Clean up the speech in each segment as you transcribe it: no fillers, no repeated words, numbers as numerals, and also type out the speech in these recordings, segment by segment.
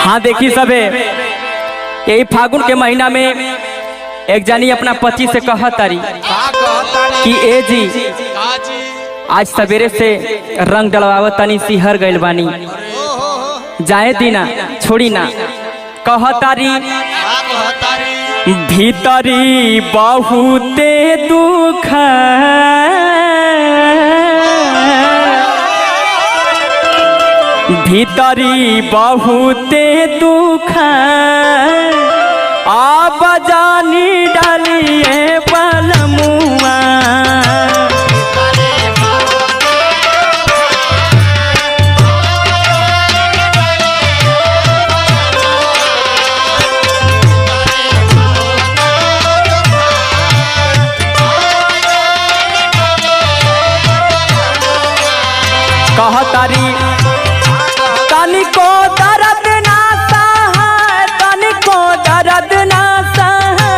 हाँ देखी सबे, यही फागुन के महीना में एक जानी अपना पति से कहा तारी कि ए जी आज सवेरे से रंग डलवावत तनी सिहर गइल बानी, जाए दीना छोड़ी ना। कहा तारी भीतरी बहुते दुख भीतरी बहुते दुख आप जानी डालिए बलमुआ। कहतारी तनिको दर्द ना सहे, तनिको दर्द ना सहे,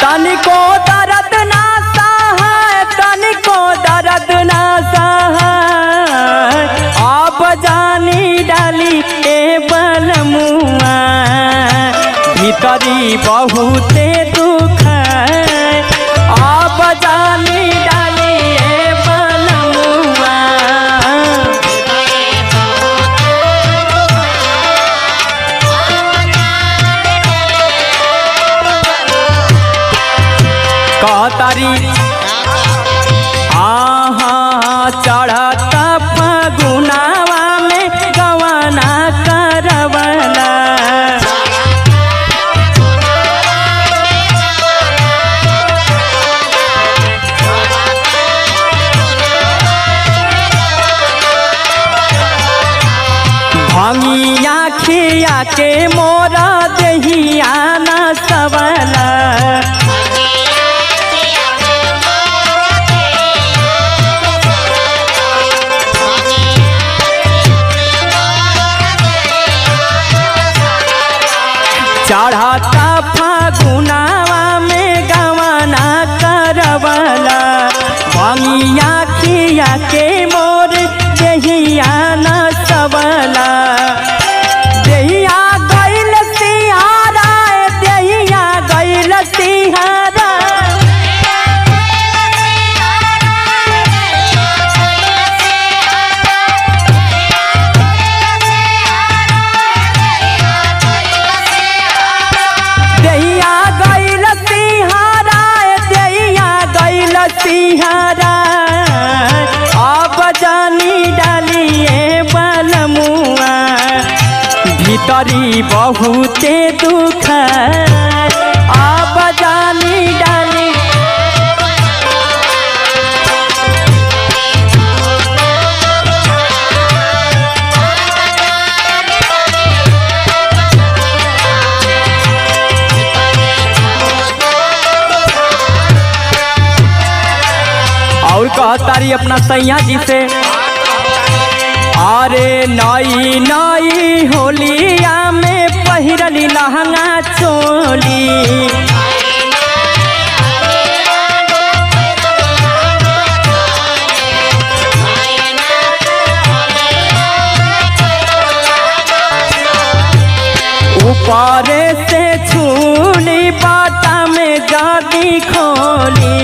तनिको दर्द ना सहे, तनिको दर्द ना सहे, आप जानी डाली ए बलमुआ। भीतरी बहुते दुख आप जानी डाली ए बलमुआ। कहतारी चढ़ता फगुनावा में गवाना करवला, भंगिया खिया के मोरा दहिया न सवला। चढ़ता फागुनावा में गवाना करवला, भंगिया खिया के मोर दहिया न सवला। दहिया गइल सिहारा, दहिया गइल सिहारा, दहिया गइल सिहारा, दहिया गइल सिहारा, आप जानी डालिए बलमुआ। भीतरी बहुते दुख आप जानी डाली। और कहतारी अपना सैया जी से, अरे नई नई होलिया में पहिरली लहंगा चोली, ऊपर से छूली बाटा में जादी खोली,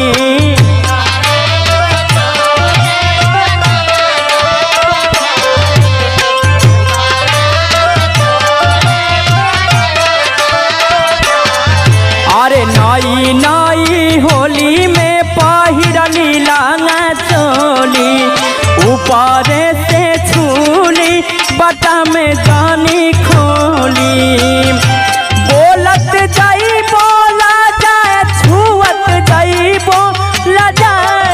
अरे नई नई होली में पहिरली लहंगा चोली, ऊपर से छूली बटा में जानी खोली। बोलत जाई बोला जाए, छुअत जाई बोला जाए,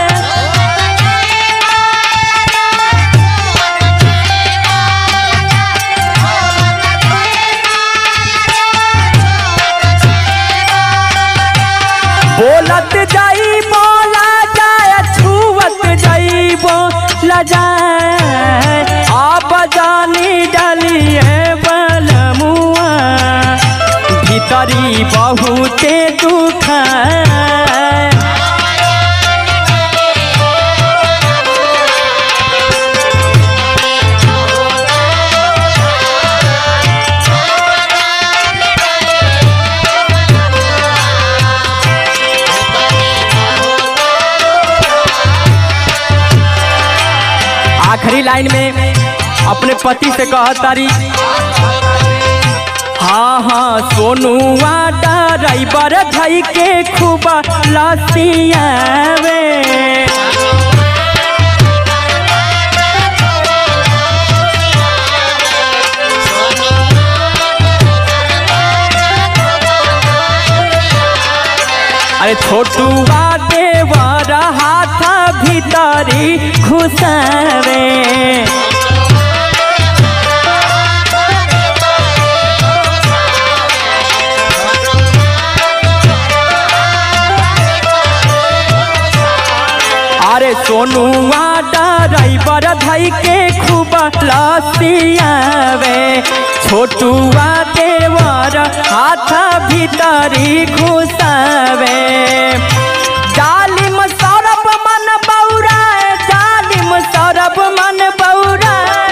बोलत जाई बोला जाए, छुअत जाई बोला जाए, आप जानी डालिए बलमुआ। भीतरी बड़ी बहुते दुख। आखिरी लाइन में अपने पति से कहतारी, हाँ हाँ सोनुआ ड्राइवर धई के खूब लसियावे। अरे छोटुआ देवर हाथ भीतरी घुसावे। अरे सोनुआ ड्राइवर धई के खूब लसियावे। छोटुआ देवर हाथ भीतरी घुसावे। जालिम सौरभ मन बौराए, जालिम सौरभ मन बौराए।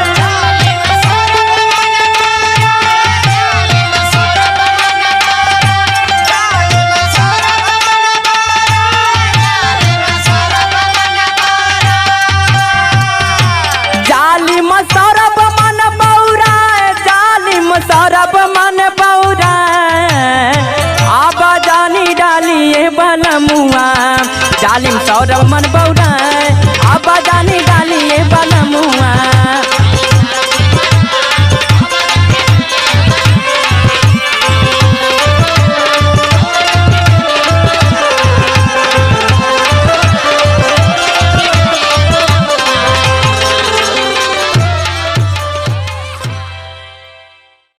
जालिम सौरभ मन बौराए, जालिम सौरभ मन बौराए। आबा जानी डालिए बलमुआ, जालिम सौरभ मन बौराए। आबा जानी